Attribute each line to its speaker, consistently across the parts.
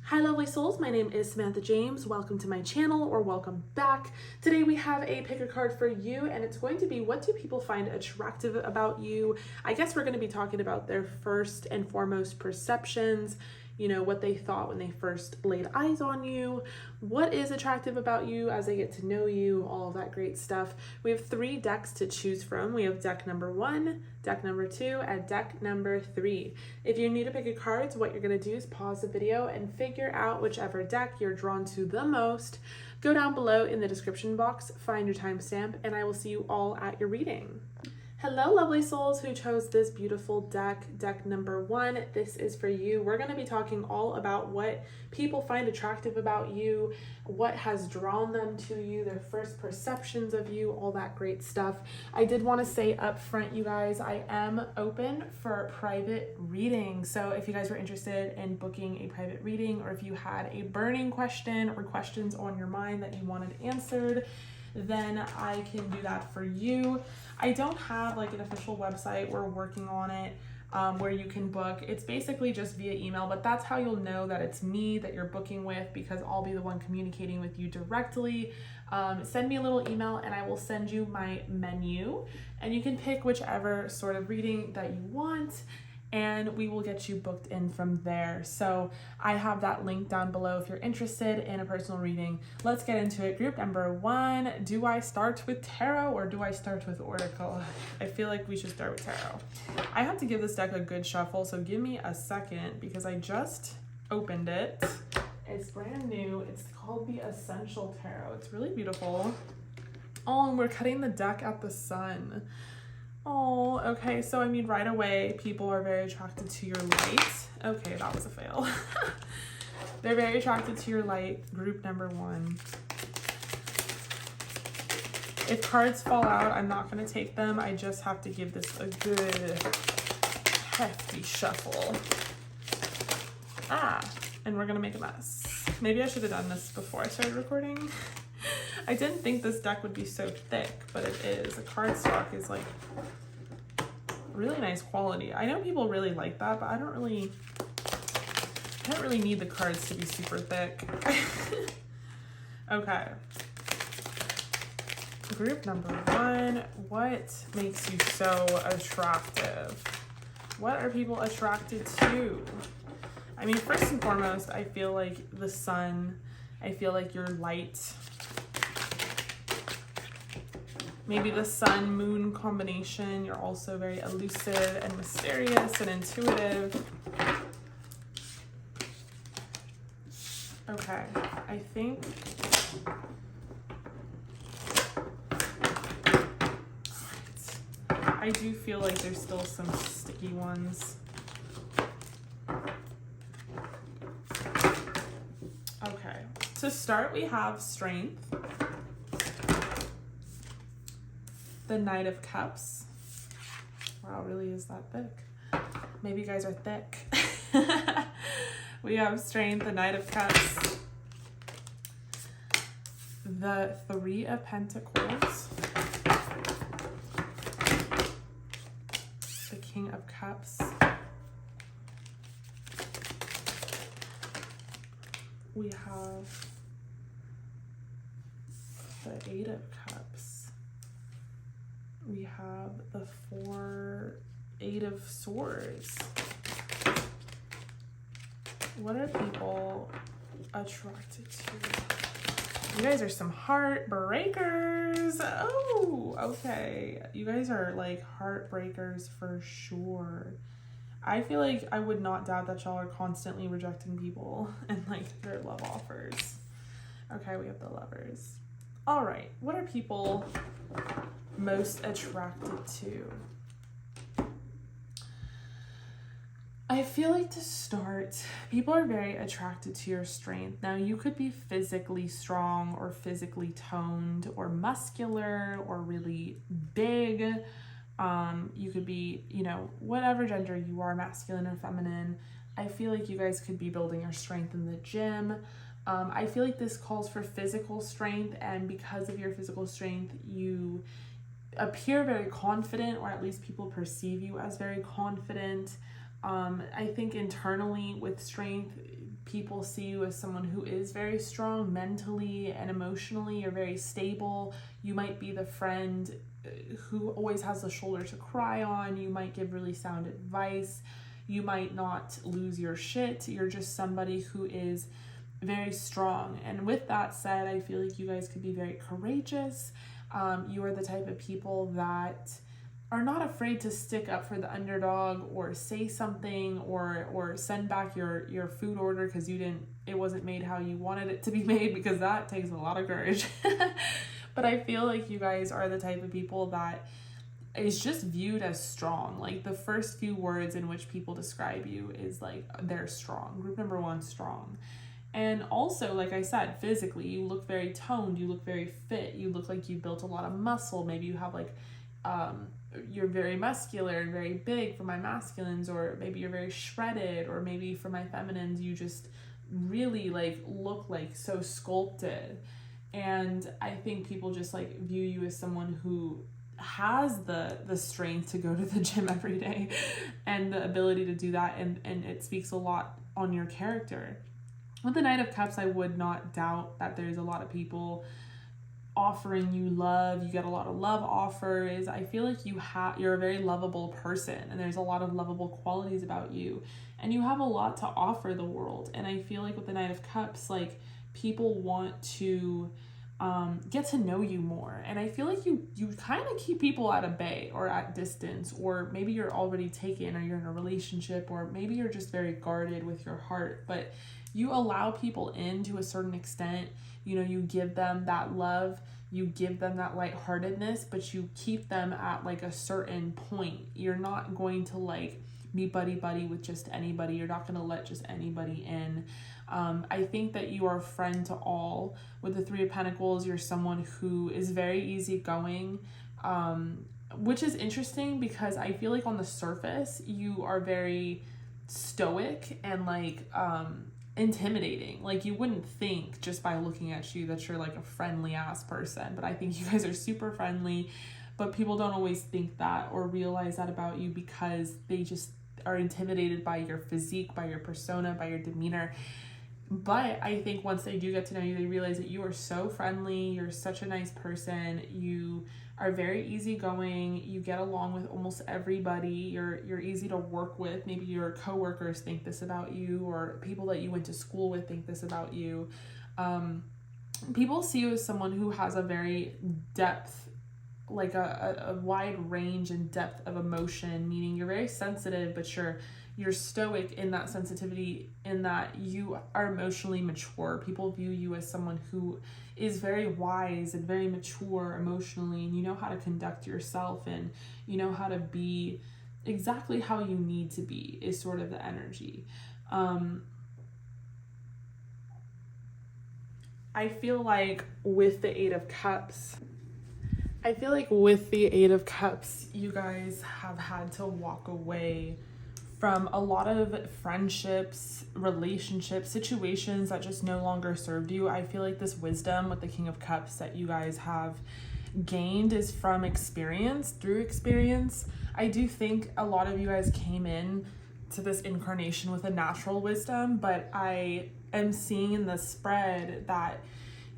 Speaker 1: Hi lovely souls, my name is Samantha James. Welcome to my channel, or welcome back. Today we have a pick a card for you, and it's going to be, what do people find attractive about you? I guess we're going to be talking about their first and foremost perceptions, you know, what they thought when they first laid eyes on you, what is attractive about you as they get to know you, all of that great stuff. We have 3 decks to choose from. We have deck number 1, deck number 2, and deck number 3. If you're new to pick a cards, what you're going to do is pause the video and figure out whichever deck you're drawn to the most. Go down below in the description box, find your timestamp, and I will see you all at your reading. Hello, lovely souls who chose this beautiful deck, deck number 1. This is for you. We're going to be talking all about what people find attractive about you, what has drawn them to you, their first perceptions of you, all that great stuff. I did want to say up front, you guys, I am open for private reading. So if you guys were interested in booking a private reading, or if you had a burning question or questions on your mind that you wanted answered, then I can do that for you. I don't have like an official website. We're working on it where you can book. It's basically just via email, but that's how you'll know that it's me that you're booking with, because I'll be the one communicating with you directly. Send me a little email and I will send you my menu, and you can pick whichever sort of reading that you want, and we will get you booked in from there. So I have that link down below if you're interested in a personal reading. Let's get into it. Group number 1, do I start with tarot or do I start with oracle? I feel like we should start with tarot. I have to give this deck a good shuffle, so give me a second because I just opened it. It's brand new. It's called the Essential Tarot. It's really beautiful. Oh, and we're cutting the deck at the sun. Oh, okay, so I mean, right away, people are very attracted to your light. Okay, that was a fail. They're very attracted to your light, group number 1. If cards fall out, I'm not going to take them. I just have to give this a good, hefty shuffle. And we're going to make a mess. Maybe I should have done this before I started recording. I didn't think this deck would be so thick, but it is. The cardstock is like really nice quality. I know people really like that, but I don't really need the cards to be super thick. Okay. Group number 1, what makes you so attractive? What are people attracted to? I mean, first and foremost, I feel like the sun. I feel like your light. Maybe the sun-moon combination. You're also very elusive and mysterious and intuitive. Okay, I think... Alright. I do feel like there's still some sticky ones. Okay, to start, we have strength. The Knight of Cups. Wow, really is that thick? Maybe you guys are thick. We have strength, the Knight of Cups. The 3 of Pentacles. The King of Cups. We have the 8 of Cups. We have the 8 of Swords. What are people attracted to? You guys are some heartbreakers. Oh, okay. You guys are like heartbreakers for sure. I feel like I would not doubt that y'all are constantly rejecting people and like their love offers. Okay, we have the Lovers. All right, what are people most attracted to? I feel like to start, people are very attracted to your strength. Now, you could be physically strong or physically toned or muscular or really big. You could be, you know, whatever gender you are, masculine or feminine. I feel like you guys could be building your strength in the gym. I feel like this calls for physical strength, and because of your physical strength, you appear very confident, or at least people perceive you as very confident. I think internally with strength, people see you as someone who is very strong mentally and emotionally. You're very stable. You might be the friend who always has the shoulder to cry on. You might give really sound advice. You might not lose your shit. You're just somebody who is very strong. And with that said, I feel like you guys could be very courageous. You are the type of people that are not afraid to stick up for the underdog, or say something, or send back your food order because it wasn't made how you wanted it to be made, because that takes a lot of courage. But I feel like you guys are the type of people that is just viewed as strong. Like the first few words in which people describe you is like, they're strong. Group number 1, strong. And also, like I said, physically, you look very toned, you look very fit, you look like you built a lot of muscle. Maybe you have like, you're very muscular and very big for my masculines, or maybe you're very shredded, or maybe for my feminines, you just really like look like so sculpted. And I think people just like view you as someone who has the strength to go to the gym every day and the ability to do that, and it speaks a lot on your character. With the Knight of Cups, I would not doubt that there's a lot of people offering you love. You get a lot of love offers. I feel like you're a very lovable person, and there's a lot of lovable qualities about you, and you have a lot to offer the world. And I feel like with the Knight of Cups, like people want to get to know you more. And I feel like you kind of keep people at a bay or at distance, or maybe you're already taken, or you're in a relationship, or maybe you're just very guarded with your heart, but you allow people in to a certain extent. You know, you give them that love, you give them that lightheartedness, but you keep them at like a certain point. You're not going to like be buddy-buddy with just anybody. You're not going to let just anybody in. I think that you are a friend to all. With the 3 of Pentacles, you're someone who is very easygoing, which is interesting because I feel like on the surface, you are very stoic and like, intimidating. Like you wouldn't think just by looking at you that you're like a friendly ass person, but I think you guys are super friendly, but people don't always think that or realize that about you because they just are intimidated by your physique, by your persona, by your demeanor. But I think once they do get to know you, they realize that you are so friendly, you're such a nice person, you are very easygoing, you get along with almost everybody, you're easy to work with. Maybe your coworkers think this about you, or people that you went to school with think this about you. People see you as someone who has a very depth, like a wide range and depth of emotion, meaning you're very sensitive, but you're stoic in that sensitivity, in that you are emotionally mature. People view you as someone who is very wise and very mature emotionally, and you know how to conduct yourself, and you know how to be exactly how you need to be, is sort of the energy. I feel like with the 8 of Cups, you guys have had to walk away from a lot of friendships, relationships, situations that just no longer served you. I feel like this wisdom with the King of Cups that you guys have gained is from experience, through experience. I do think a lot of you guys came in to this incarnation with a natural wisdom, but I am seeing in the spread that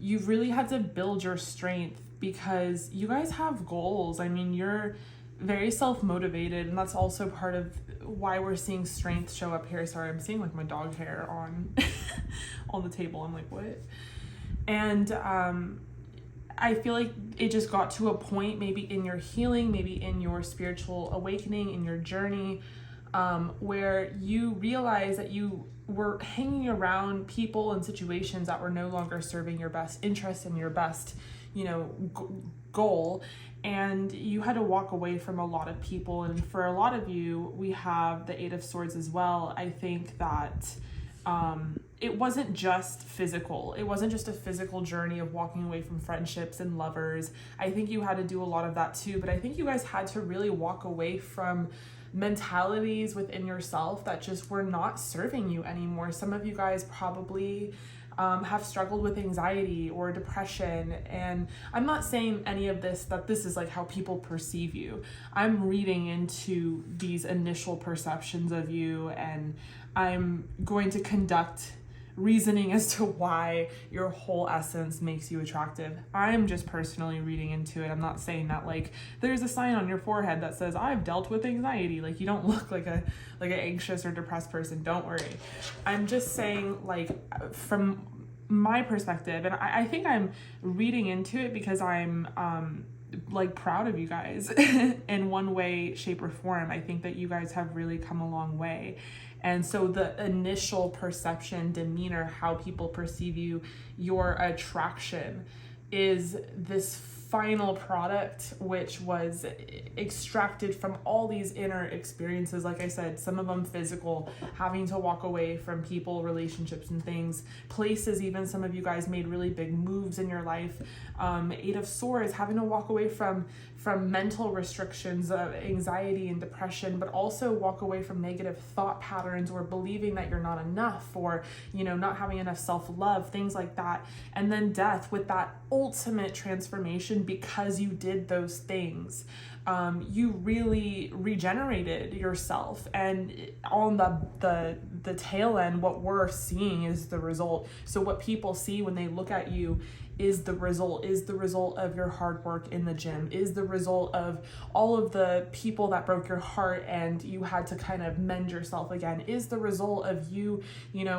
Speaker 1: you've really had to build your strength because you guys have goals. I mean, you're very self-motivated, and that's also part of why we're seeing strength show up here. Sorry, I'm seeing like my dog hair on on the table. I'm like, what? And I feel like it just got to a point, maybe in your healing, maybe in your spiritual awakening, in your journey, where you realize that you were hanging around people and situations that were no longer serving your best interest and your best, goal. And you had to walk away from a lot of people. And for a lot of you, we have the 8 of Swords as well. I think that it wasn't just physical. It wasn't just a physical journey of walking away from friendships and lovers. I think you had to do a lot of that too. But I think you guys had to really walk away from mentalities within yourself that just were not serving you anymore. Some of you guys probably have struggled with anxiety or depression, and I'm not saying any of this that this is like how people perceive you. I'm reading into these initial perceptions of you, and I'm going to conduct reasoning as to why your whole essence makes you attractive. I'm just personally reading into it. I'm not saying that like there's a sign on your forehead that says I've dealt with anxiety. Like you don't look like an anxious or depressed person. Don't worry. I'm just saying like from my perspective, and I think I'm reading into it because I'm like proud of you guys in one way, shape, or form. I think that you guys have really come a long way. And so the initial perception, demeanor, how people perceive you, your attraction is this final product, which was extracted from all these inner experiences. Like I said, some of them physical, having to walk away from people, relationships, and things, places. Even some of you guys made really big moves in your life. 8 of Swords, having to walk away from mental restrictions of anxiety and depression, but also walk away from negative thought patterns or believing that you're not enough, or not having enough self-love, things like that. And then death, with that ultimate transformation because you did those things. You really regenerated yourself, and on the tail end, what we're seeing is the result. So what people see when they look at you is the result of your hard work in the gym, is the result of all of the people that broke your heart and you had to kind of mend yourself again, is the result of you,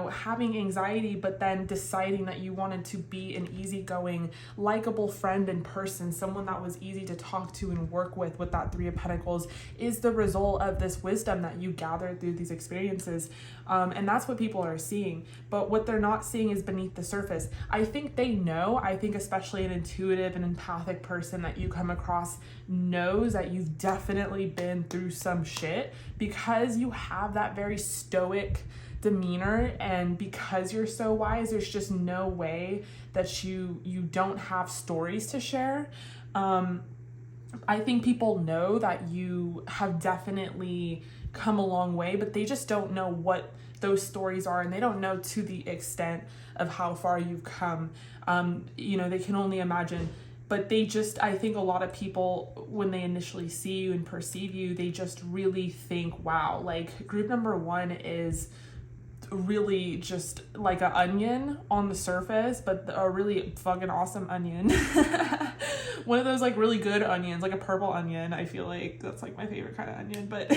Speaker 1: having anxiety, but then deciding that you wanted to be an easygoing, likable friend in person, someone that was easy to talk to and work with that 3 of Pentacles, is the result of this wisdom that you gathered through these experiences. And that's what people are seeing. But what they're not seeing is beneath the surface. I think they know. I think especially an intuitive and empathic person that you come across knows that you've definitely been through some shit, because you have that very stoic demeanor, and because you're so wise, there's just no way that you don't have stories to share. I think people know that you have definitely come a long way, but they just don't know what those stories are, and they don't know to the extent of how far you've come. They can only imagine, but I think a lot of people, when they initially see you and perceive you, they just really think, wow, like group number 1 is really just like an onion on the surface, but a really fucking awesome onion. One of those like really good onions, like a purple onion. I feel like that's like my favorite kind of onion, but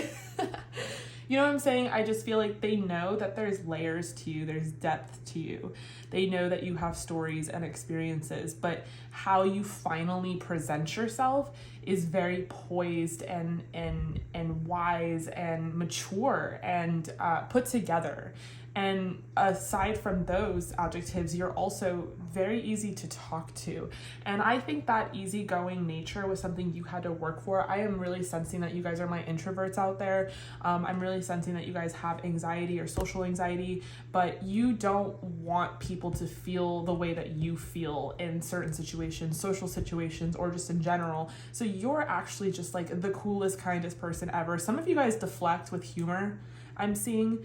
Speaker 1: you know what I'm saying? I just feel like they know that there's layers to you, there's depth to you. They know that you have stories and experiences, but how you finally present yourself is very poised and wise and mature and put together. And aside from those adjectives, you're also very easy to talk to. And I think that easygoing nature was something you had to work for. I am really sensing that you guys are my introverts out there. I'm really sensing that you guys have anxiety or social anxiety, but you don't want people to feel the way that you feel in certain situations, social situations, or just in general. So you're actually just like the coolest, kindest person ever. Some of you guys deflect with humor, I'm seeing,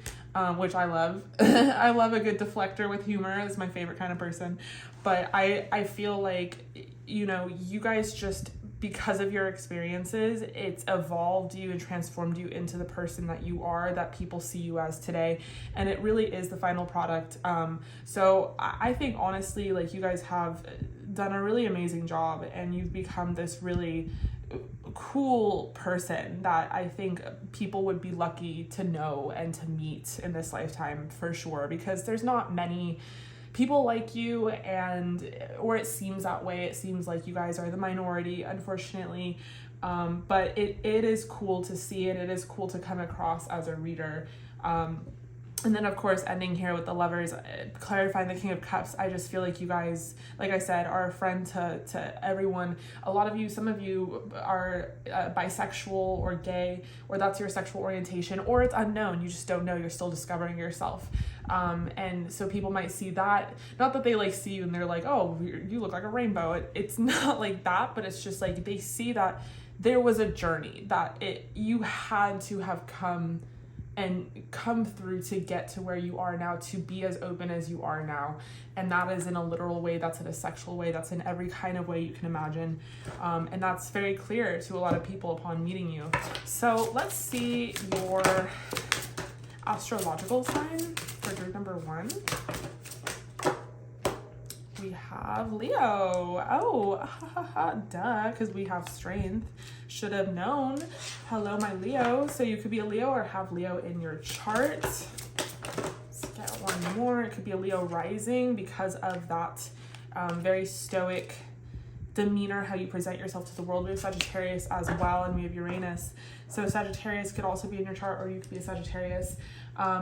Speaker 1: which I love. I love a good deflector with humor. It's my favorite kind of person. But I feel like, you guys just, because of your experiences, it's evolved you and transformed you into the person that you are, that people see you as today. And it really is the final product. So I think honestly, like, you guys have done a really amazing job, and you've become this really cool person that I think people would be lucky to know and to meet in this lifetime, for sure, because there's not many people like you, or it seems that way. It seems like you guys are the minority, unfortunately, but it is cool to see, and it is cool to come across as a reader. And then, of course, ending here with the Lovers, clarifying the King of Cups. I just feel like you guys, like I said, are a friend to everyone. A lot of you, some of you are bisexual or gay, or that's your sexual orientation, or it's unknown. You just don't know. You're still discovering yourself. And so people might see that. Not that they like see you and they're like, oh, you look like a rainbow. It's not like that, but it's just like they see that there was a journey, that you had to have come through to get to where you are now, to be as open as you are now. And that is in a literal way, that's in a sexual way, that's in every kind of way you can imagine. And that's very clear to a lot of people upon meeting you. So let's see your astrological sign for group number 1. we have Leo. Oh, duh, because we have strength. Should have known. Hello, my Leo. So you could be a Leo or have Leo in your chart. Let's get one more. It could be a Leo rising because of that very stoic demeanor, how you present yourself to the world. We have Sagittarius as well, and we have Uranus. So Sagittarius could also be in your chart, or you could be a Sagittarius.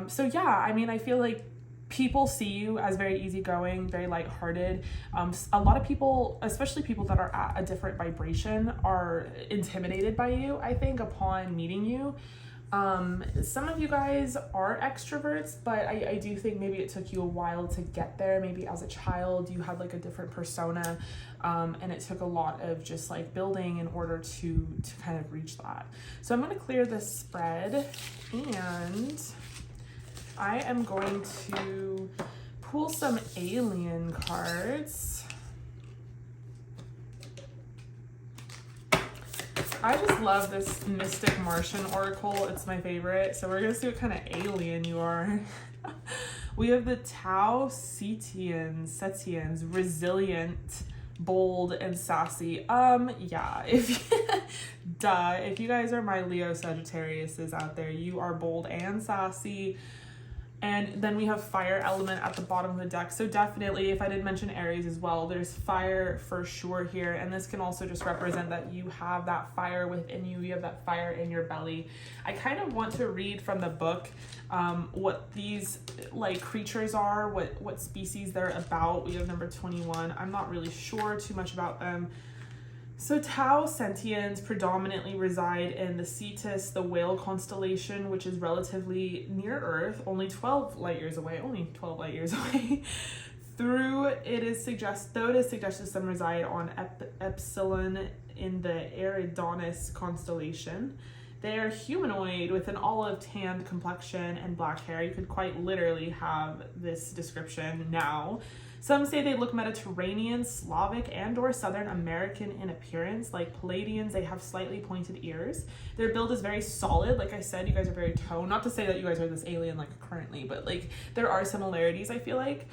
Speaker 1: So yeah, I mean, I feel like people see you as very easygoing, very lighthearted. A lot of people, especially people that are at a different vibration, are intimidated by you, I think, upon meeting you. Some of you guys are extroverts, but I do think maybe it took you a while to get there. Maybe as a child you had like a different persona, and it took a lot of just like building in order to kind of reach that. So I'm going to clear this spread, and I am going to pull some alien cards. I just love this Mystic Martian Oracle. It's my favorite. So we're going to see what kind of alien you are. We have the Tau Setians, resilient, bold, and sassy. Yeah, duh, if you guys are my Leo Sagittariuses out there, you are bold and sassy. And then we have fire element at the bottom of the deck. So definitely, if I did mention Aries as well, there's fire for sure here. And this can also just represent that you have that fire within you. You have that fire in your belly. I kind of want to read from the book what these like creatures are, what species they're about. We have number 21. I'm not really sure too much about them. So Tau Sentiens predominantly reside in the Cetus, the whale constellation, which is relatively near Earth, only 12 light years away, Though it is suggested some reside on Epsilon in the Eridanus constellation. They are humanoid with an olive tanned complexion and black hair. You could quite literally have this description now. Some say they look Mediterranean, Slavic, and or Southern American in appearance. Like Palladians, they have slightly pointed ears. Their build is very solid. Like I said, you guys are very toned. Not to say that you guys are this alien like currently, but like there are similarities, I feel like.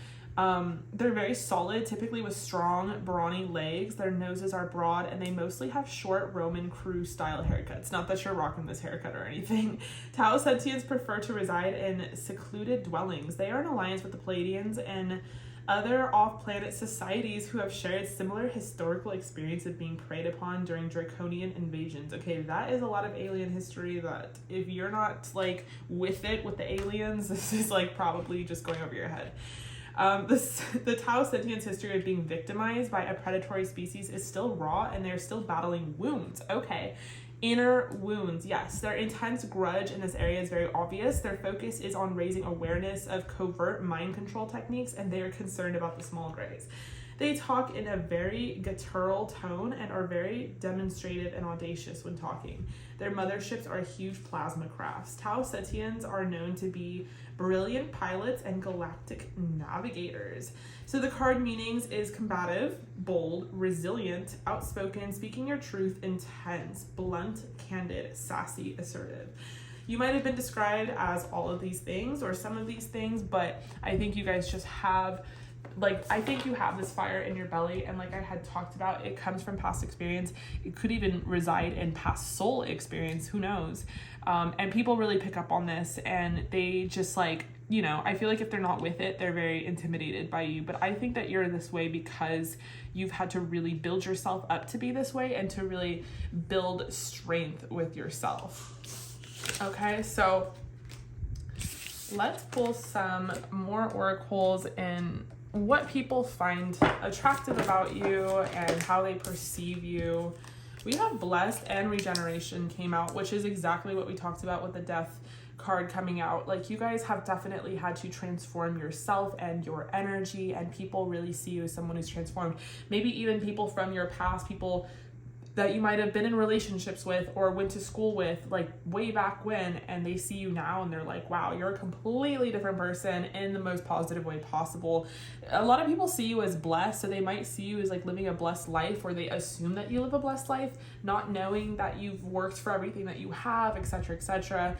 Speaker 1: They're very solid, typically with strong, brawny legs. Their noses are broad, and they mostly have short Roman crew style haircuts. Not that you're rocking this haircut or anything. Tau Sentiens prefer to reside in secluded dwellings. They are in alliance with the Palladians and other off-planet societies who have shared similar historical experience of being preyed upon during draconian invasions. Okay, that is a lot of alien history that if you're not like with the aliens, this is like probably just going over your head. The Tau Sentiens history of being victimized by a predatory species is still raw, and they're still battling wounds. Okay. Inner wounds, yes. Their intense grudge in this area is very obvious. Their focus is on raising awareness of covert mind control techniques, and they are concerned about the small grays. They talk in a very guttural tone and are very demonstrative and audacious when talking. Their motherships are huge plasma crafts. Tau Sentiens are known to be brilliant pilots and galactic navigators. So the card meanings is combative, bold, resilient, outspoken, speaking your truth, intense, blunt, candid, sassy, assertive. You might have been described as all of these things or some of these things, but I think you guys just have I think you have this fire in your belly, and like I had talked about, it comes from past experience. It could even reside in past soul experience, who knows? And people really pick up on this, and they just I feel like if they're not with it, they're very intimidated by you. But I think that you're this way because you've had to really build yourself up to be this way and to really build strength with yourself. Okay, so let's pull some more oracles in what people find attractive about you and how they perceive you. We have blessed and regeneration came out, which is exactly what we talked about with the death card coming out. Like, you guys have definitely had to transform yourself and your energy, and people really see you as someone who's transformed. Maybe even people from your past, people that you might have been in relationships with or went to school with like way back when, and they see you now and they're like, wow, you're a completely different person in the most positive way possible. A lot of people see you as blessed, so they might see you as like living a blessed life, or they assume that you live a blessed life, not knowing that you've worked for everything that you have, etc., etc.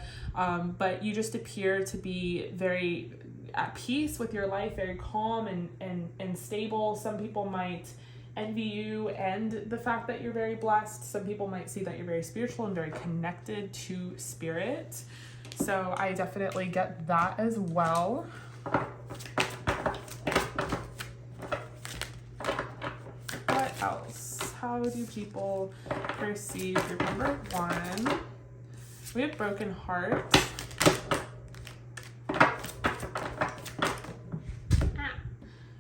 Speaker 1: But you just appear to be very at peace with your life, very calm and stable. Some people might envy you and the fact that you're very blessed. Some people might see that you're very spiritual and very connected to spirit. So I definitely get that as well. What else? How do people perceive group number 1? We have broken heart.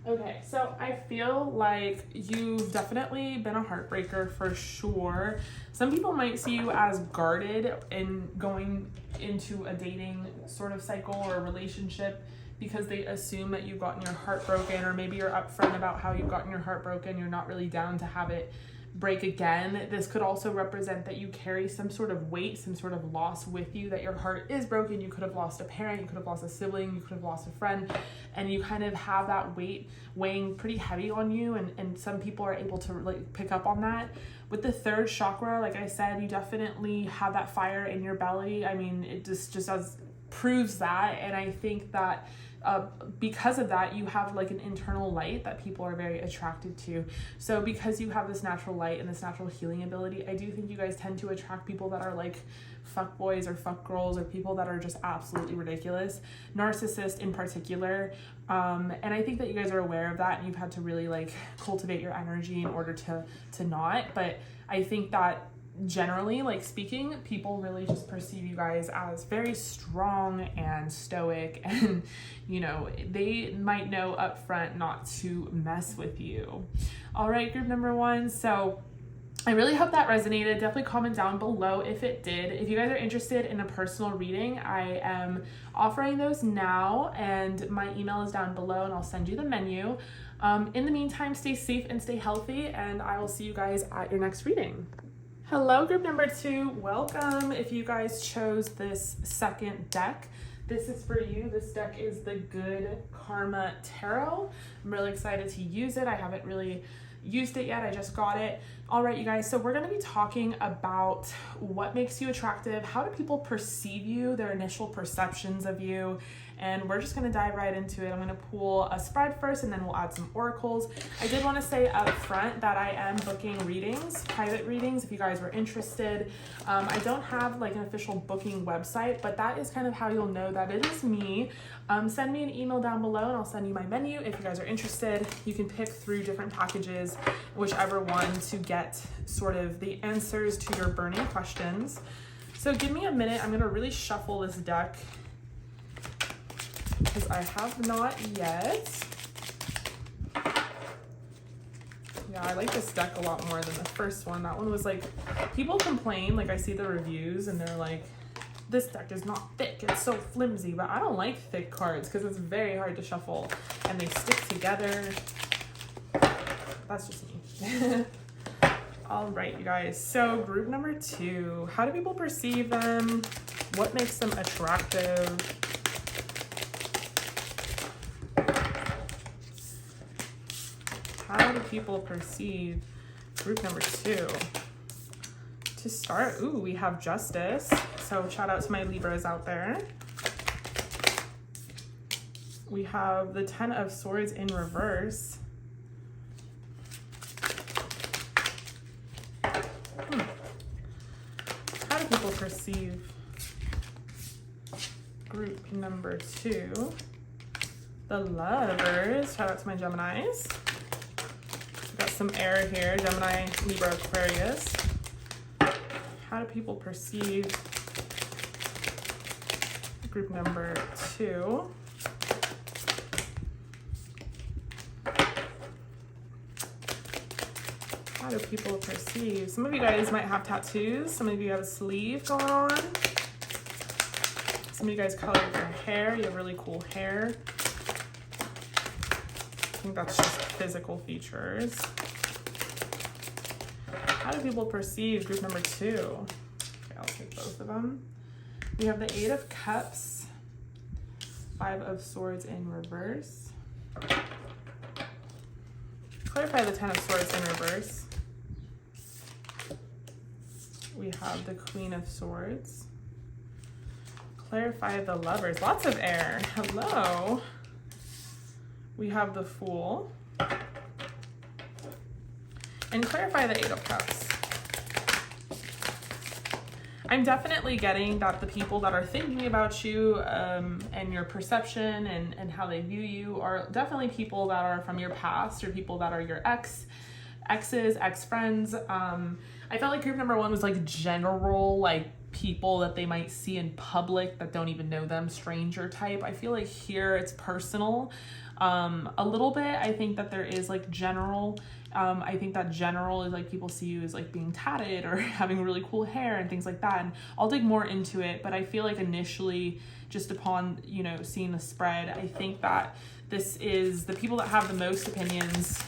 Speaker 1: Okay, so I feel like you've definitely been a heartbreaker for sure. Some people might see you as guarded in going into a dating sort of cycle or a relationship because they assume that you've gotten your heart broken, or maybe you're upfront about how you've gotten your heart broken. You're not really down to have it break again. This could also represent that you carry some sort of weight, some sort of loss with you, that your heart is broken. You could have lost a parent, you could have lost a sibling, you could have lost a friend, and you kind of have that weight weighing pretty heavy on you, and some people are able to like pick up on that. With the 3rd chakra, like I said, you definitely have that fire in your belly. I mean, it just proves that, and I think that because of that, you have like an internal light that people are very attracted to. So because you have this natural light and this natural healing ability, I do think you guys tend to attract people that are like fuck boys or fuck girls, or people that are just absolutely ridiculous, narcissists in particular. And I think that you guys are aware of that, and you've had to really like cultivate your energy in order to not. But I think that generally, like speaking, people really just perceive you guys as very strong and stoic, and you know, they might know up front not to mess with you. All right, group number 1. So I really hope that resonated. Definitely comment down below if it did. If you guys are interested in a personal reading, I am offering those now, and my email is down below, and I'll send you the menu. In the meantime, stay safe and stay healthy, and I will see you guys at your next reading. Hello, group number 2. Welcome. If you guys chose this second deck, this is for you. This deck is the Good Karma Tarot. I'm really excited to use it. I haven't really used it yet. I just got it. All right, you guys. So we're going to be talking about what makes you attractive. How do people perceive you, their initial perceptions of you? And we're just going to dive right into it. I'm going to pull a spread first, and then we'll add some oracles. I did want to say up front that I am booking readings, private readings, if you guys were interested. I don't have like an official booking website, but that is kind of how you'll know that it is me. Send me an email down below, and I'll send you my menu. If you guys are interested, you can pick through different packages, whichever one to get sort of the answers to your burning questions. So give me a minute. I'm going to really shuffle this deck, because I have not yet. Yeah, I like this deck a lot more than the first one. That one was like, people complain, like I see the reviews and they're like, this deck is not thick, it's so flimsy. But I don't like thick cards because it's very hard to shuffle and they stick together. That's just me. All right, you guys. So group number 2, how do people perceive them? What makes them attractive? How do people perceive group number 2? To start, ooh, we have Justice. So shout out to my Libras out there. We have the 10 of Swords in reverse. How do people perceive group number 2? The Lovers. Shout out to my Geminis. Got some air here, Gemini, Libra, Aquarius. How do people perceive group number 2? How do people perceive? Some of you guys might have tattoos. Some of you have a sleeve going on. Some of you guys colored your hair. You have really cool hair. I think that's just physical features. How do people perceive group number 2? Okay, I'll take both of them. We have the 8 of Cups, 5 of Swords in reverse. Clarify the 10 of Swords in reverse. We have the Queen of Swords. Clarify the Lovers. Lots of air. Hello. we have the Fool. And clarify the Eight of Cups. I'm definitely getting that the people that are thinking about you and your perception and how they view you are definitely people that are from your past or people that are your exes, ex-friends. I felt like group number one was like general, like people that they might see in public that don't even know them, stranger type. I feel like here it's personal a little bit. I think that there is like general. I think that general is like people see you as like being tatted or having really cool hair and things like that. And I'll dig more into it, but I feel like initially just upon, you know, seeing the spread, I think that this is the people that have the most opinions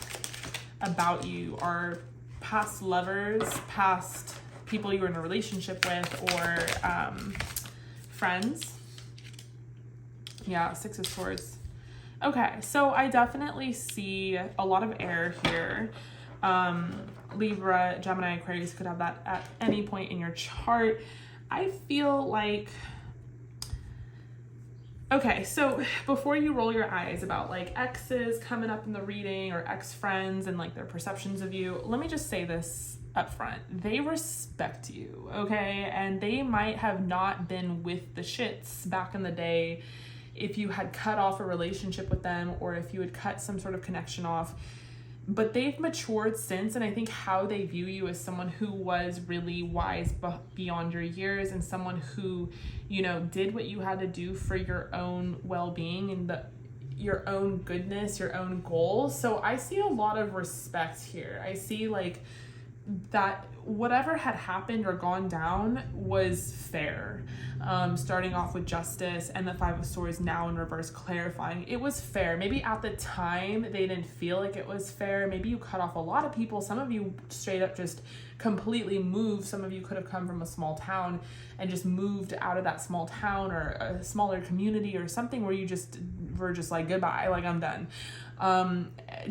Speaker 1: about you are past lovers, past people you were in a relationship with, or friends. Yeah, Six of Swords. Okay, so I definitely see a lot of air here. Libra, Gemini, Aquarius could have that at any point in your chart. I feel like, okay, so before you roll your eyes about like exes coming up in the reading or ex-friends and like their perceptions of you, let me just say this up front. They respect you, okay? And they might have not been with the shits back in the day if you had cut off a relationship with them or if you had cut some sort of connection off, but they've matured since. And I think how they view you as someone who was really wise beyond your years and someone who, you know, did what you had to do for your own well-being and your own goodness, your own goals. So I see a lot of respect here. I see like that whatever had happened or gone down was fair. Starting off with justice and the Five of Swords now in reverse clarifying. It was fair. Maybe at the time they didn't feel like it was fair. Maybe you cut off a lot of people. Some of you straight up just completely moved. Some of you could have come from a small town and just moved out of that small town or a smaller community or something where you just were just like, goodbye, like I'm done.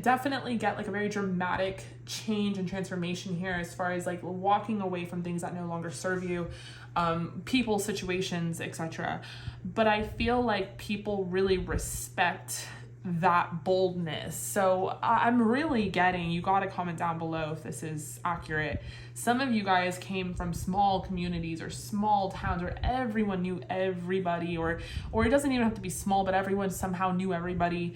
Speaker 1: Definitely get like a very dramatic change and transformation here as far as like walking away from things that no longer serve you, people, situations, etc. But I feel like people really respect that boldness. So I'm really getting, you got to comment down below if this is accurate. Some of you guys came from small communities or small towns where everyone knew everybody, or it doesn't even have to be small, but everyone somehow knew everybody.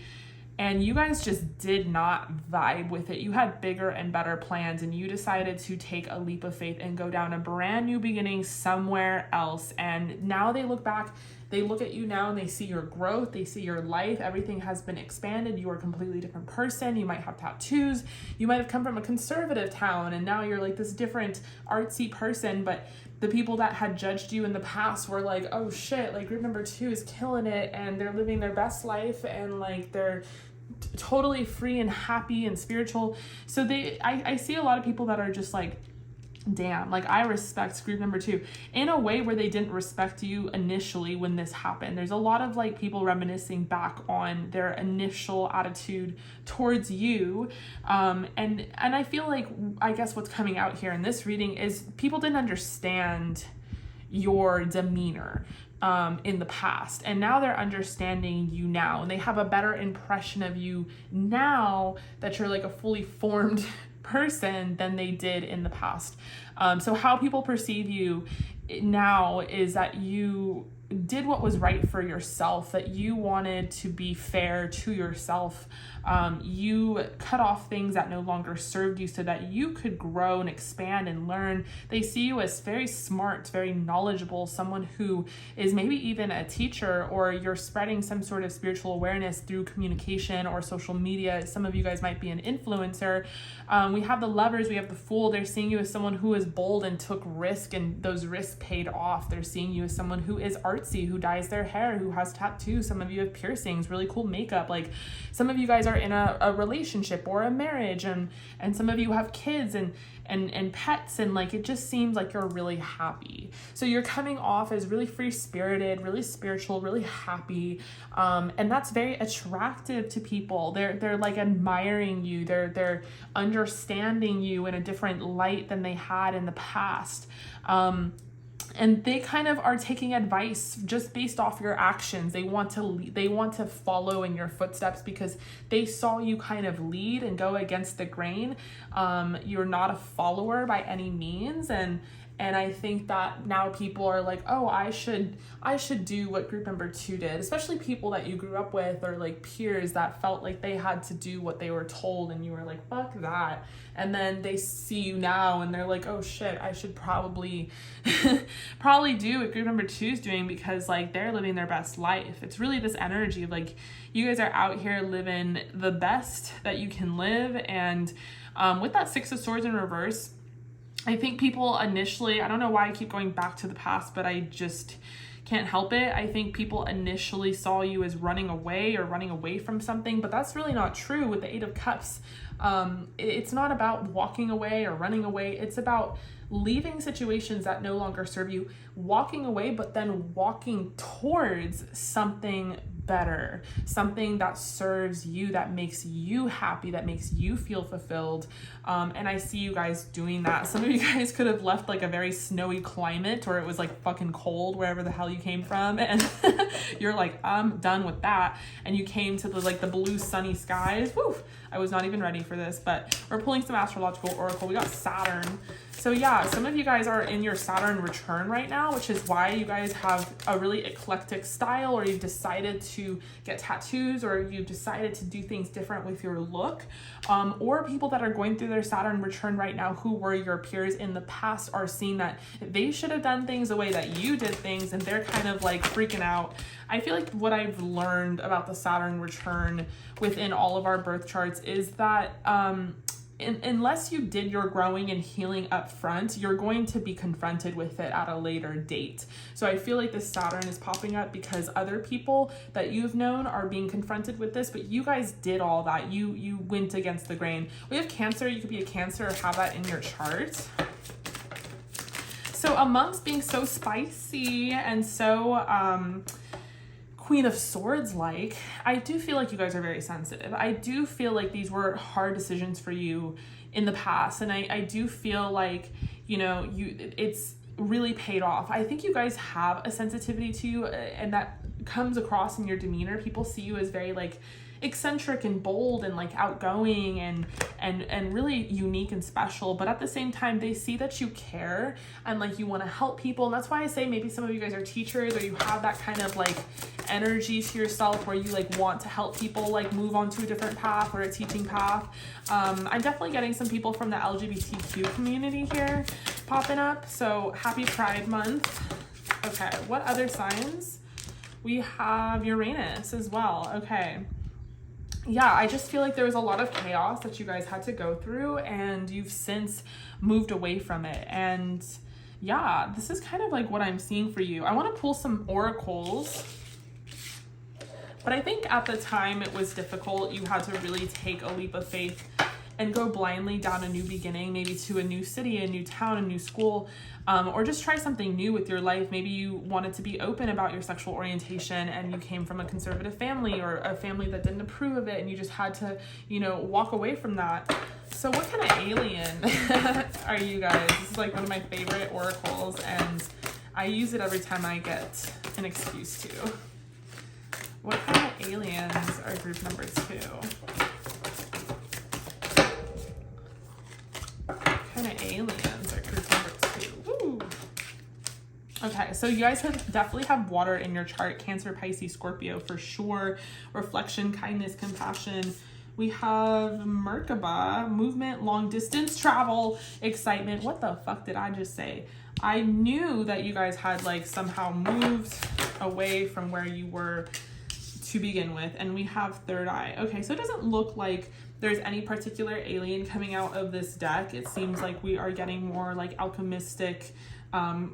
Speaker 1: And you guys just did not vibe with it. You had bigger and better plans, and you decided to take a leap of faith and go down a brand new beginning somewhere else. And now they look back, they look at you now and they see your growth, they see your life, everything has been expanded. You are a completely different person. You might have tattoos. You might have come from a conservative town and now you're like this different artsy person, but the people that had judged you in the past were like, oh shit, like group number two is killing it and they're living their best life and like they're totally free and happy and spiritual. So I see a lot of people that are just like, damn, like I respect group number two in a way where they didn't respect you initially when this happened. There's a lot of like people reminiscing back on their initial attitude towards you. And I feel like, I guess what's coming out here in this reading is people didn't understand your demeanor in the past, and now they're understanding you now, and they have a better impression of you now that you're like a fully formed person than they did in the past. So how people perceive you now is that you did what was right for yourself, that you wanted to be fair to yourself. You cut off things that no longer served you so that you could grow and expand and learn. They see you as very smart, very knowledgeable, someone who is maybe even a teacher, or you're spreading some sort of spiritual awareness through communication or social media. Some of you guys might be an influencer. We have the Lovers, we have the Fool. They're seeing you as someone who is bold and took risk, and those risks paid off. They're seeing you as someone who is artsy, who dyes their hair, who has tattoos. Some of you have piercings, really cool makeup. Like some of you guys are in a relationship or a marriage, and some of you have kids and pets, and like it just seems like you're really happy. So you're coming off as really free-spirited, really spiritual, really happy, and that's very attractive to people. They're like admiring you. They're understanding you in a different light than they had in the past. and they kind of are taking advice just based off your actions. They want to follow in your footsteps because they saw you kind of lead and go against the grain. You're not a follower by any means, and I think that now people are like, oh, I should do what group member 2 did, especially people that you grew up with or like peers that felt like they had to do what they were told, and you were like, fuck that. And then they see you now and they're like, oh shit, I should probably do what group member 2 is doing, because like they're living their best life. It's really this energy of like, you guys are out here living the best that you can live. And with that 6 of Swords in reverse, I think people initially, I don't know why I keep going back to the past, but I just can't help it. I think people initially saw you as running away or running away from something, but that's really not true. With the 8 of Cups, it's not about walking away or running away. It's about leaving situations that no longer serve you, walking away, but then walking towards something better, something that serves you, that makes you happy, that makes you feel fulfilled. And I see you guys doing that. Some of you guys could have left like a very snowy climate where it was like fucking cold wherever the hell you came from, and you're like, I'm done with that, and you came to the blue sunny skies. Woo! I was not even ready for this, but we're pulling some astrological oracle. We got Saturn. So yeah, some of you guys are in your Saturn return right now, which is why you guys have a really eclectic style, or you've decided to get tattoos, or you've decided to do things different with your look. Or people that are going through their Saturn return right now who were your peers in the past are seeing that they should have done things the way that you did things, and they're kind of like freaking out. I feel like what I've learned about the Saturn return within all of our birth charts is that unless you did your growing and healing up front, you're going to be confronted with it at a later date. So I feel like this Saturn is popping up because other people that you've known are being confronted with this, but you guys did all that. You went against the grain. We have Cancer. You could be a Cancer or have that in your chart. So amongst being so spicy and so Queen of Swords like, I do feel like you guys are very sensitive. I do feel like these were hard decisions for you in the past, and I do feel like, you know, it's really paid off. I think you guys have a sensitivity to you, and that comes across in your demeanor. People see you as very like eccentric and bold and like outgoing and really unique and special, but at the same time they see that you care and like you want to help people. And that's why I say maybe some of you guys are teachers, or you have that kind of like energy to yourself where you like want to help people like move on to a different path or a teaching path. I'm definitely getting some people from the LGBTQ community here popping up, so happy Pride Month. Okay, what other signs? We have Uranus as well. Okay. Yeah, I just feel like there was a lot of chaos that you guys had to go through, and you've since moved away from it. And yeah, this is kind of like what I'm seeing for you. I want to pull some oracles, but I think at the time it was difficult. You had to really take a leap of faith and go blindly down a new beginning, maybe to a new city, a new town, a new school, or just try something new with your life. Maybe you wanted to be open about your sexual orientation and you came from a conservative family or a family that didn't approve of it, and you just had to, you know, walk away from that. So what kind of alien are you guys? This is like one of my favorite oracles, and I use it every time I get an excuse to. What kind of aliens are group number 2? Aliens are group number 2. Woo. Okay, so you guys definitely have water in your chart. Cancer, Pisces, Scorpio for sure. Reflection, kindness, compassion. We have Merkaba, movement, long distance travel, excitement. What the fuck did I just say? I knew that you guys had like somehow moved away from where you were to begin with. And we have third eye. Okay, so it doesn't look like there's any particular alien coming out of this deck. It seems like we are getting more like alchemistic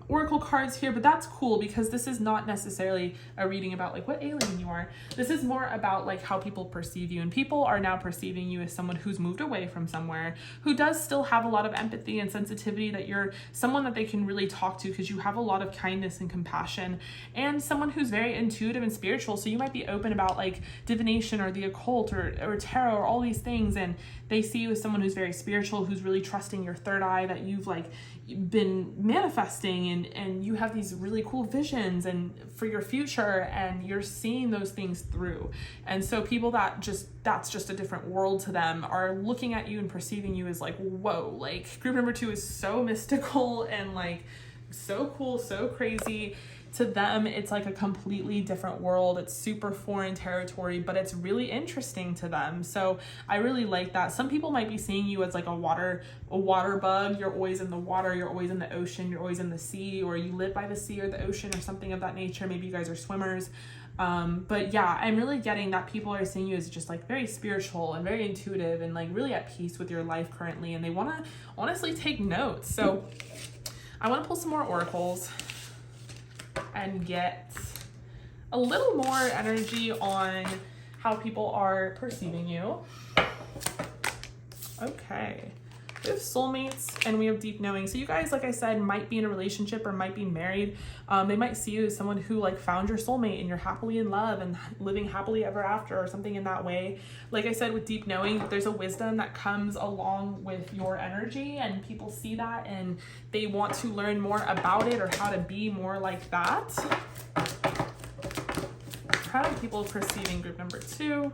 Speaker 1: oracle cards here, but that's cool because this is not necessarily a reading about like what alien you are. This is more about like how people perceive you, and people are now perceiving you as someone who's moved away from somewhere, who does still have a lot of empathy and sensitivity, that you're someone that they can really talk to because you have a lot of kindness and compassion, and someone who's very intuitive and spiritual. So you might be open about like divination or the occult or tarot or all these things, and they see you as someone who's very spiritual, who's really trusting your third eye, that you've like, been manifesting and you have these really cool visions and for your future, and you're seeing those things through. And so people that's just a different world to them are looking at you and perceiving you as like, whoa, like group number 2 is so mystical and like so cool, so crazy. To them, it's like a completely different world. It's super foreign territory, but it's really interesting to them. So I really like that. Some people might be seeing you as like a water bug. You're always in the water, you're always in the ocean, you're always in the sea, or you live by the sea or the ocean or something of that nature. Maybe you guys are swimmers. But yeah, I'm really getting that people are seeing you as just like very spiritual and very intuitive and like really at peace with your life currently. And they want to honestly take notes. So I want to pull some more oracles and get a little more energy on how people are perceiving you. Okay. We have soulmates and we have deep knowing. So you guys, like I said, might be in a relationship or might be married. They might see you as someone who like found your soulmate and you're happily in love and living happily ever after or something in that way. Like I said, with deep knowing, there's a wisdom that comes along with your energy, and people see that and they want to learn more about it or how to be more like that. How are people perceiving group number 2?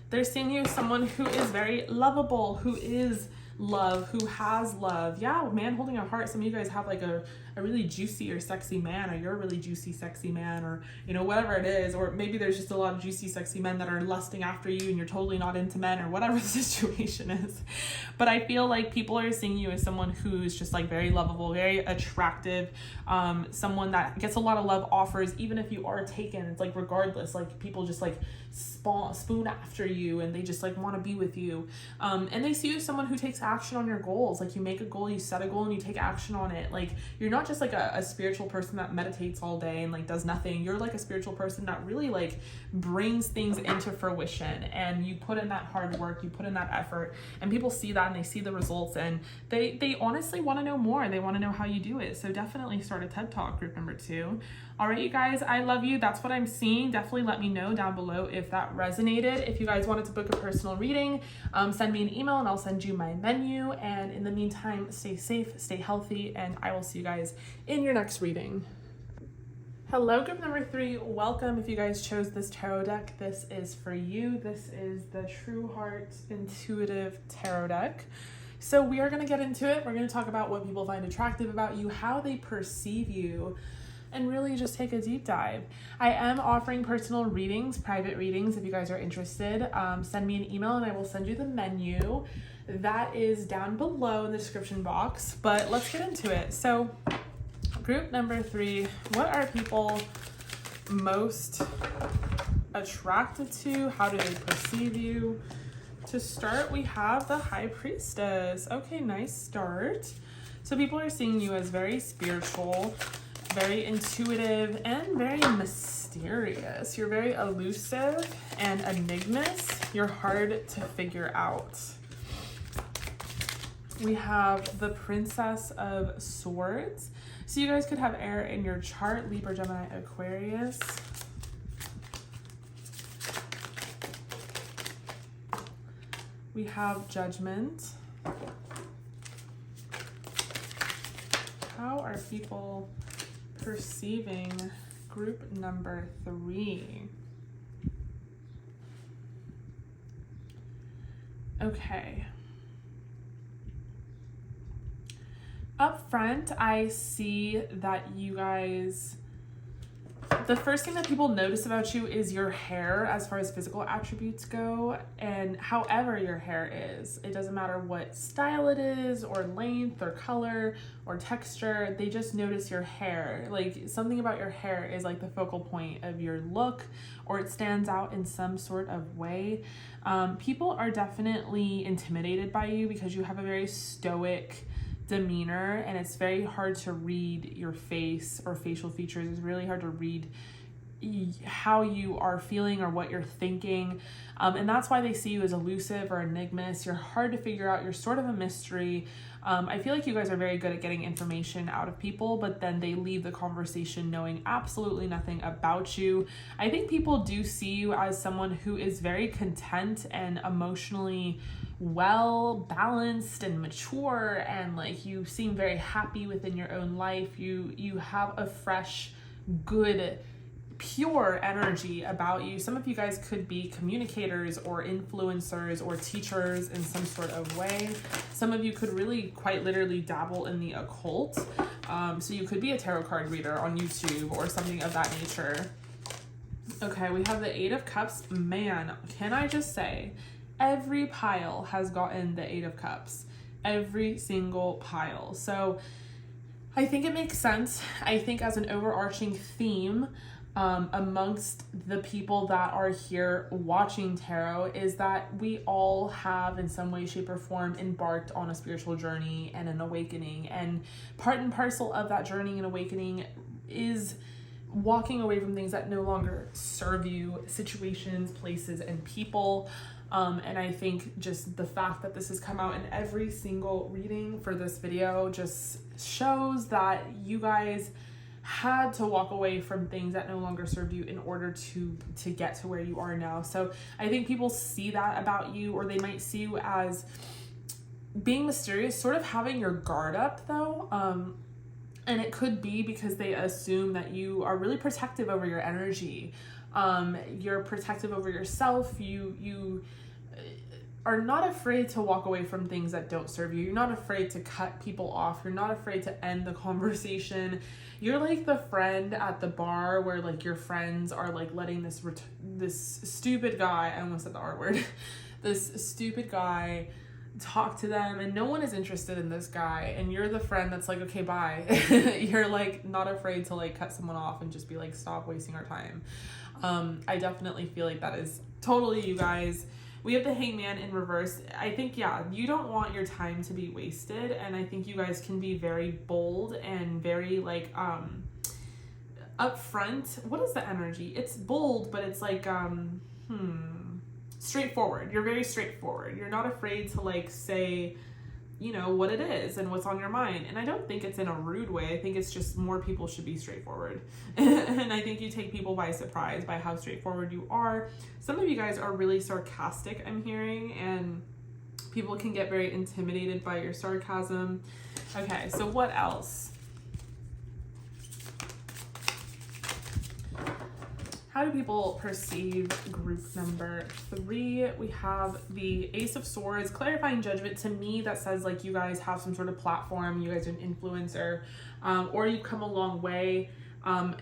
Speaker 1: They're seeing you as someone who is very lovable, who is love, who has love. Yeah, man holding a heart. Some of you guys have like a really juicy or sexy man, or you're a really juicy, sexy man, or you know, whatever it is. Or maybe there's just a lot of juicy, sexy men that are lusting after you and you're totally not into men, or whatever the situation is. But I feel like people are seeing you as someone who's just like very lovable, very attractive, someone that gets a lot of love offers, even if you are taken. It's like regardless, like people just like spoon after you and they just like want to be with you. And they see you as someone who takes action on your goals. Like you make a goal, you set a goal, and you take action on it. Like you're not just like a spiritual person that meditates all day and like does nothing. You're like a spiritual person that really like brings things into fruition, and you put in that hard work, you put in that effort, and people see that and they see the results, and they honestly want to know more. They want to know how you do it. So definitely start a TED Talk, group number 2. All right, you guys, I love you. That's what I'm seeing. Definitely let me know down below if that resonated. If you guys wanted to book a personal reading, send me an email and I'll send you my menu. And in the meantime, stay safe, stay healthy, and I will see you guys in your next reading. Hello, group number 3. Welcome. If you guys chose this tarot deck, this is for you. This is the True Heart Intuitive Tarot deck. So we are going to get into it. We're going to talk about what people find attractive about you, how they perceive you, and really just take a deep dive. I am offering personal readings, private readings. If you guys are interested, send me an email and I will send you the menu. That is down below in the description box, but let's get into it. So group number 3, what are people most attracted to? How do they perceive you? To start, we have the High Priestess. Okay, nice start. So people are seeing you as very spiritual, very intuitive, and very mysterious. You're very elusive and enigmous. You're hard to figure out. We have the Princess of Swords. So you guys could have air in your chart, Libra, Gemini, Aquarius. We have Judgment. How are people perceiving group number 3? Okay. Up front, I see that you guys, the first thing that people notice about you is your hair as far as physical attributes go, and however your hair is. It doesn't matter what style it is, or length, or color, or texture. They just notice your hair. Like something about your hair is like the focal point of your look, or it stands out in some sort of way. People are definitely intimidated by you because you have a very stoic demeanor, and it's very hard to read your face or facial features. It's really hard to read how you are feeling or what you're thinking, and that's why they see you as elusive or enigmatic. You're hard to figure out. You're sort of a mystery. I feel like you guys are very good at getting information out of people, but then they leave the conversation knowing absolutely nothing about you. I think people do see you as someone who is very content and emotionally well balanced and mature, and like you seem very happy within your own life. You have a fresh, good, pure energy about you. Some of you guys could be communicators or influencers or teachers in some sort of way. Some of you could really quite literally dabble in the occult. So you could be a tarot card reader on YouTube or something of that nature. Okay, we have the Eight of Cups. Man, can I just say, every pile has gotten the Eight of Cups. Every single pile. So I think it makes sense. I think as an overarching theme, amongst the people that are here watching tarot, is that we all have in some way, shape, or form embarked on a spiritual journey and an awakening, and part and parcel of that journey and awakening is walking away from things that no longer serve you, situations, places, and people. And I think just the fact that this has come out in every single reading for this video just shows that you guys had to walk away from things that no longer served you in order to get to where you are now. So I think people see that about you, or they might see you as being mysterious, sort of having your guard up though. And it could be because they assume that you are really protective over your energy. You're protective over yourself. You are not afraid to walk away from things that don't serve you. You're not afraid to cut people off. You're not afraid to end the conversation. You're like the friend at the bar where like your friends are like letting this stupid guy, I almost said the R word, this stupid guy talk to them, and no one is interested in this guy, and you're the friend that's like, okay, bye. You're like not afraid to like cut someone off and just be like, stop wasting our time. I definitely feel like that is totally you guys. We have the Hangman in reverse. I think, yeah, you don't want your time to be wasted, and I think you guys can be very bold and very like upfront. What is the energy? It's bold, but it's like straightforward. You're very straightforward. You're not afraid to like say, you know, what it is and what's on your mind. And I don't think it's in a rude way. I think it's just more people should be straightforward. And I think you take people by surprise by how straightforward you are. Some of you guys are really sarcastic, I'm hearing, and people can get very intimidated by your sarcasm. Okay, so what else? How do people perceive group number 3? We have the Ace of Swords, clarifying judgment. To me, that says like you guys have some sort of platform, you guys are an influencer, or you've come a long way.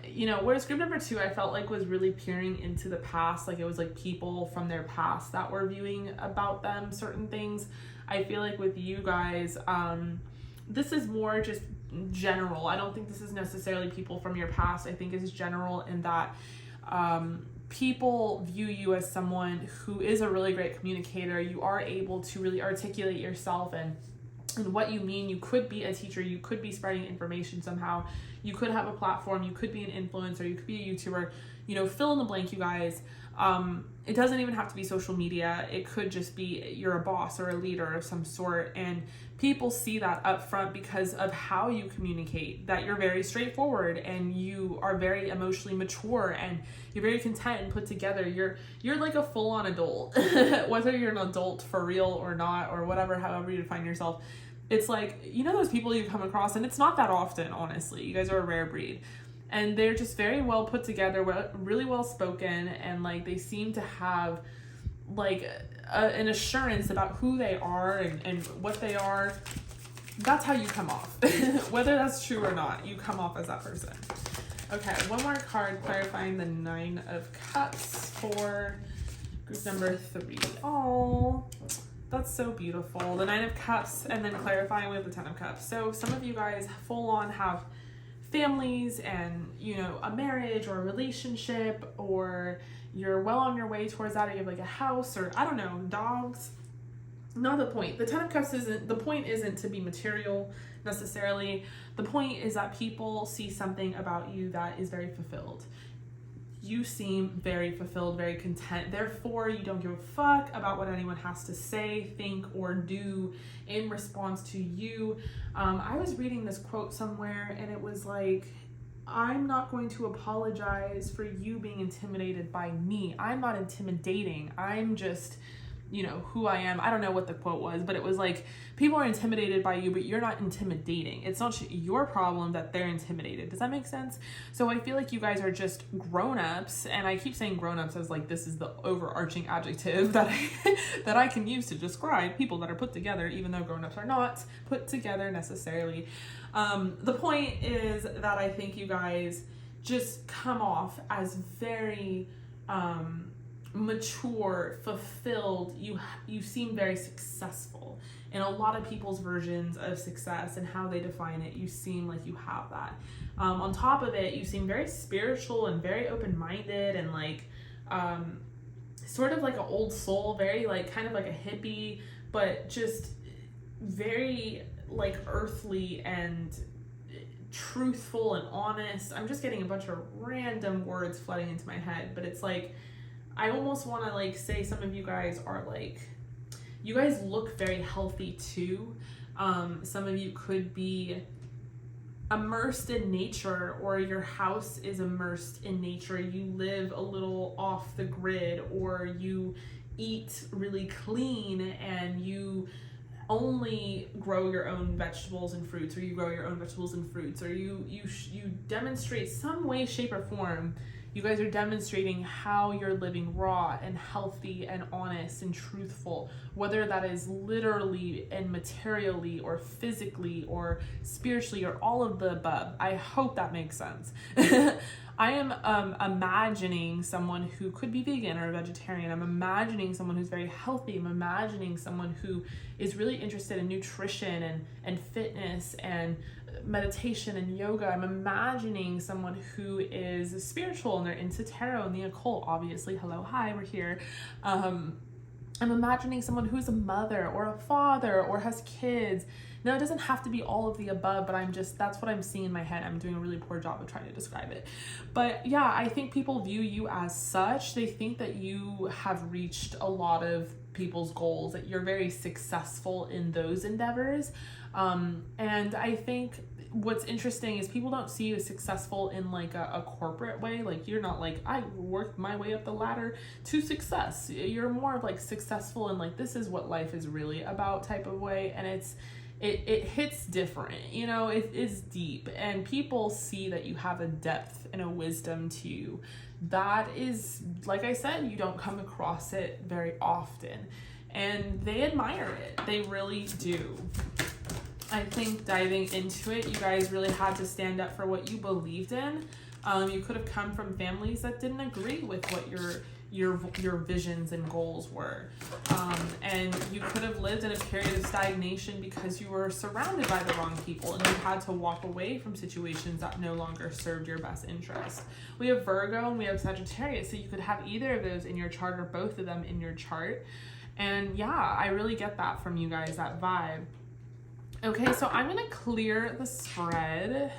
Speaker 1: You know, whereas group number 2, I felt like was really peering into the past. Like it was like people from their past that were viewing about them certain things. I feel like with you guys, this is more just general. I don't think this is necessarily people from your past. I think it's general in that people view you as someone who is a really great communicator. You are able to really articulate yourself and what you mean. You could be a teacher, you could be spreading information somehow, you could have a platform, you could be an influencer, you could be a YouTuber, you know, fill in the blank, you guys. It doesn't even have to be social media. It could just be you're a boss or a leader of some sort, and people see that up front because of how you communicate, that you're very straightforward and you are very emotionally mature and you're very content and put together. You're like a full-on adult, whether you're an adult for real or not, or whatever, however you define yourself. It's like, you know, those people you come across, and it's not that often, honestly. You guys are a rare breed. And they're just very well put together, really well spoken, and like they seem to have like an assurance about who they are and what they are. That's how you come off. Whether that's true or not, you come off as that person. Okay, one more card clarifying the Nine of Cups for group number 3. Oh, that's so beautiful. The Nine of Cups, and then clarifying with the Ten of Cups. So some of you guys full on have families and, you know, a marriage or a relationship, or you're well on your way towards that, or you have like a house, or I don't know, dogs. Not the point. The Ten of Cups the point isn't to be material necessarily. The point is that people see something about you that is very fulfilled. You seem very fulfilled, very content. Therefore, you don't give a fuck about what anyone has to say, think, or do in response to you. I was reading this quote somewhere, and it was like, I'm not going to apologize for you being intimidated by me. I'm not intimidating. I'm just you know, who I am. I don't know what the quote was, but it was like, people are intimidated by you, but you're not intimidating. It's not your problem that they're intimidated. Does that make sense? So I feel like you guys are just grown-ups, and I keep saying grown-ups as like this is the overarching adjective that that I can use to describe people that are put together, even though grown-ups are not put together necessarily. The point is that I think you guys just come off as very mature, fulfilled. You seem very successful in a lot of people's versions of success and how they define it. You seem like you have that. On top of it, you seem very spiritual and very open-minded and like sort of like an old soul, very like kind of like a hippie, but just very like earthly and truthful and honest. I'm just getting a bunch of random words flooding into my head, but it's like I almost want to like say some of you guys are like, you guys look very healthy too. Some of you could be immersed in nature, or your house is immersed in nature. You live a little off the grid, or you eat really clean and you only grow your own vegetables and fruits, or you grow your own vegetables and fruits, or you demonstrate some way, shape, or form. You guys are demonstrating how you're living raw and healthy and honest and truthful, whether that is literally and materially or physically or spiritually or all of the above. I hope that makes sense. I am imagining someone who could be vegan or a vegetarian. I'm imagining someone who's very healthy. I'm imagining someone who is really interested in nutrition and fitness and meditation and yoga. I'm imagining someone who is spiritual and they're into tarot and the occult, obviously. Hello, hi, we're here. I'm imagining someone who's a mother or a father or has kids. Now, it doesn't have to be all of the above, but that's what I'm seeing in my head. I'm doing a really poor job of trying to describe it. But yeah, I think people view you as such. They think that you have reached a lot of people's goals, that you're very successful in those endeavors. And I think what's interesting is people don't see you as successful in like a corporate way. Like you're not like, I worked my way up the ladder to success. You're more of like successful in like, this is what life is really about type of way. And it hits different, you know, it is deep, and people see that you have a depth and a wisdom to you. That is, like I said, you don't come across it very often, and they admire it. They really do. I think diving into it, you guys really had to stand up for what you believed in. You could have come from families that didn't agree with what your visions and goals were. And you could have lived in a period of stagnation because you were surrounded by the wrong people and you had to walk away from situations that no longer served your best interest. We have Virgo and we have Sagittarius, so you could have either of those in your chart or both of them in your chart. And yeah, I really get that from you guys, that vibe. Okay, so I'm gonna clear the spread.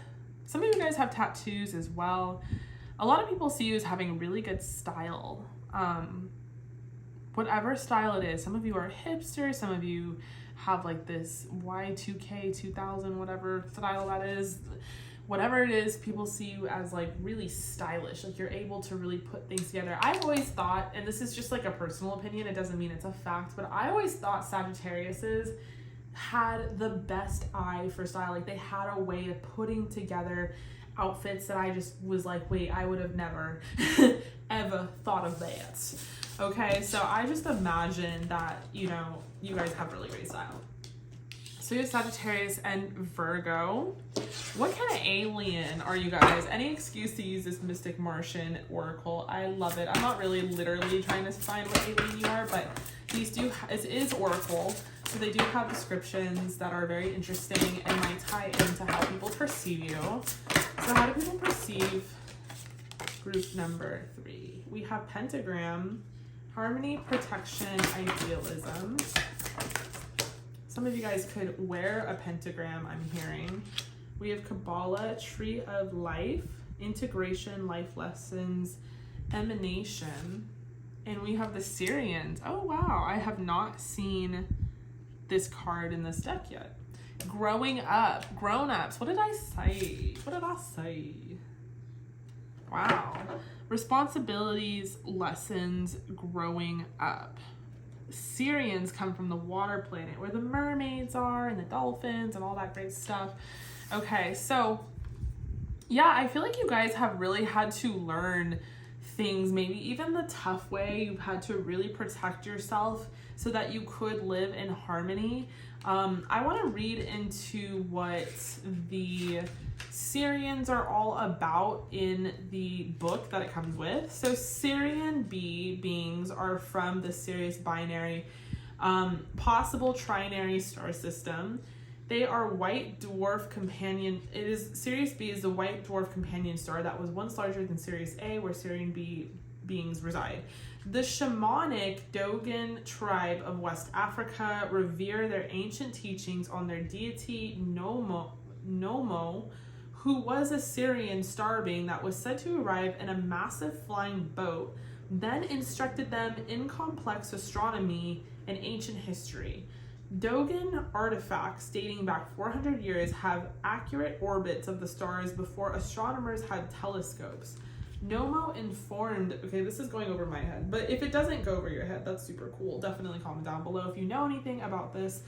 Speaker 1: Some of you guys have tattoos as well. A lot of people see you as having really good style. Whatever style it is. Some of you are hipsters, some of you have like this Y2K 2000 whatever style that is. Whatever it is, people see you as like really stylish, like you're able to really put things together. I've always thought, and this is just like a personal opinion, it doesn't mean it's a fact, but I always thought Sagittariuses had the best eye for style. Like they had a way of putting together outfits that I just was like, wait, I would have never ever thought of that. Okay, so I just imagine that, you know, you guys have really great style. So you have Sagittarius and Virgo. What kind of alien are you guys? Any excuse to use this Mystic Martian Oracle. I love it. I'm not really literally trying to find what alien you are, but it is Oracle. So they do have descriptions that are very interesting and might tie into how people perceive you. So how do people perceive group number 3? We have Pentagram, Harmony, Protection, Idealism. Some of you guys could wear a pentagram, I'm hearing. We have Kabbalah, Tree of Life, Integration, Life Lessons, Emanation. And we have the Syrians. Oh, wow. I have not seen this card in this deck yet. Growing up, grown-ups. What did I say? What did I say? Wow. Responsibilities, lessons, growing up. Sirians come from the water planet where the mermaids are and the dolphins and all that great stuff. Okay, so yeah, I feel like you guys have really had to learn things, maybe even the tough way. You've had to really protect yourself so that you could live in harmony. I want to read into what the Sirians are all about in the book that it comes with. So Sirian beings are from the Sirius binary, possible trinary star system. They are white dwarf companion. Sirius B is the white dwarf companion star that was once larger than Sirius A, where Sirian B beings reside. The shamanic Dogon tribe of West Africa revere their ancient teachings on their deity Nomo, who was a Sirian star being that was said to arrive in a massive flying boat, then instructed them in complex astronomy and ancient history. Dogon artifacts dating back 400 years have accurate orbits of the stars before astronomers had telescopes. Nomo informed, okay, this is going over my head, but if it doesn't go over your head, that's super cool. Definitely comment down below if you know anything about this.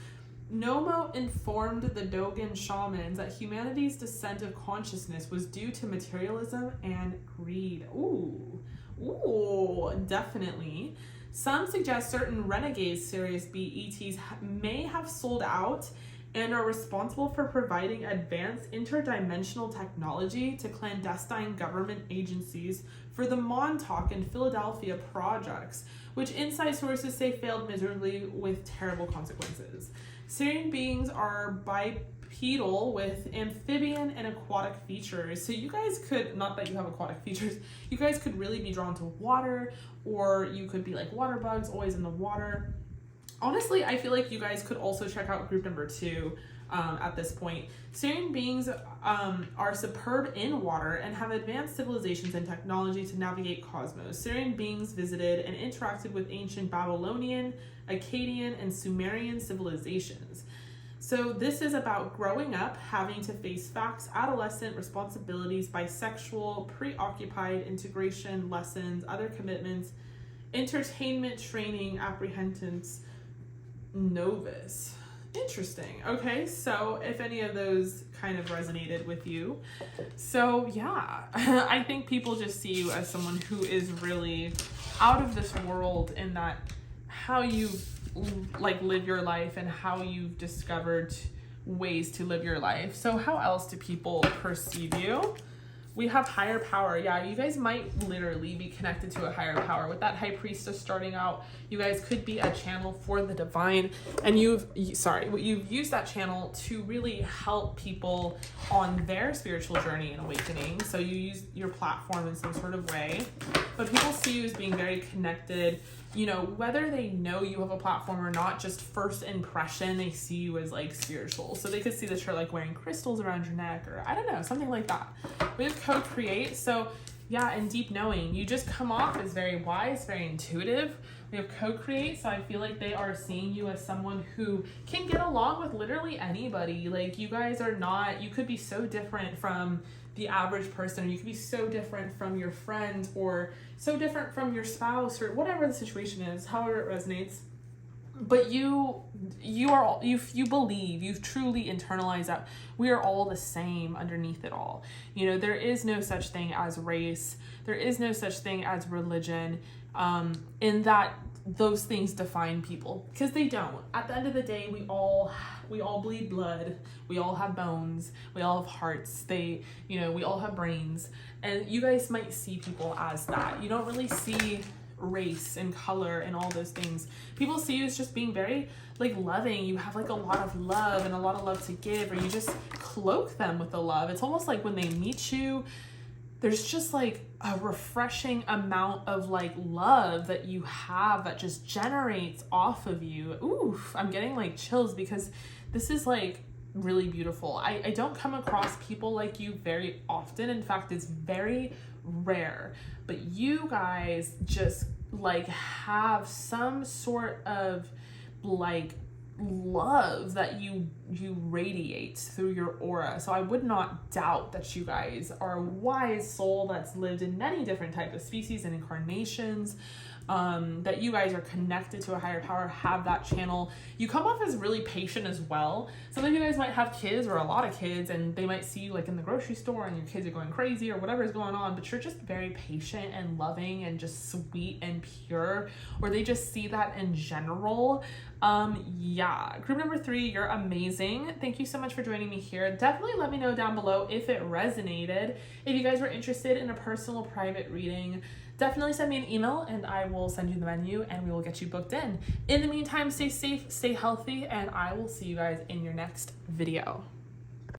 Speaker 1: Nomo informed the Dogon shamans that humanity's descent of consciousness was due to materialism and greed. Ooh, definitely. Some suggest certain renegade Sirius B ETs may have sold out and are responsible for providing advanced interdimensional technology to clandestine government agencies for the Montauk and Philadelphia projects, which inside sources say failed miserably with terrible consequences. Sirian beings are bipedal with amphibian and aquatic features. So you guys could, not that you have aquatic features, you guys could really be drawn to water, or you could be like water bugs, always in the water. Honestly, I feel like you guys could also check out group number 2 at this point. Sirian beings are superb in water and have advanced civilizations and technology to navigate cosmos. Sirian beings visited and interacted with ancient Babylonian, Akkadian, and Sumerian civilizations. So this is about growing up, having to face facts, adolescent responsibilities, bisexual, preoccupied, integration, lessons, other commitments, entertainment, training, apprehendance, novice. Interesting. Okay, so if any of those kind of resonated with you. So yeah, I think people just see you as someone who is really out of this world in that how you like live your life and how you've discovered ways to live your life. So how else do people perceive you? We have higher power. Yeah, you guys might literally be connected to a higher power. With that high priestess starting out, you guys could be a channel for the divine, and you've used that channel to really help people on their spiritual journey and awakening. So you use your platform in some sort of way, but people see you as being very connected. You know, whether they know you have a platform or not, just first impression, they see you as like spiritual. So they could see that you're like wearing crystals around your neck, or I don't know, something like that. We have co-create. So yeah, and deep knowing. You just come off as very wise, very intuitive. We have co-create. So I feel like they are seeing you as someone who can get along with literally anybody. Like you guys are not, you could be so different from the average person. You could be so different from your friend, or so different from your spouse, or whatever the situation is, however it resonates. But you believe, you've truly internalized that we are all the same underneath it all. You know, there is no such thing as race. There is no such thing as religion, in that those things define people, because they don't. At the end of the day, we all bleed blood. We all have bones. We all have hearts. We all have brains. And you guys might see people as that. You don't really see race and color and all those things. People see you as just being very like loving. You have like a lot of love and a lot of love to give, or you just cloak them with the love. It's almost like when they meet you, there's just like a refreshing amount of like love that you have that just generates off of you. Oof, I'm getting like chills because this is like really beautiful. I don't come across people like you very often. In fact, it's very rare. But you guys just like have some sort of like love that you radiate through your aura. So I would not doubt that you guys are a wise soul that's lived in many different types of species and incarnations. that you guys are connected to a higher power, have that channel. You come off as really patient as well. Some of you guys might have kids or a lot of kids, and they might see you like in the grocery store and your kids are going crazy or whatever is going on, but you're just very patient and loving and just sweet and pure, or they just see that in general. Yeah, group number 3, you're amazing. Thank you so much for joining me here. Definitely let me know down below if it resonated. If you guys were interested in a personal private reading, definitely send me an email and I will send you the menu and we will get you booked in. In the meantime, stay safe, stay healthy, and I will see you guys in your next video.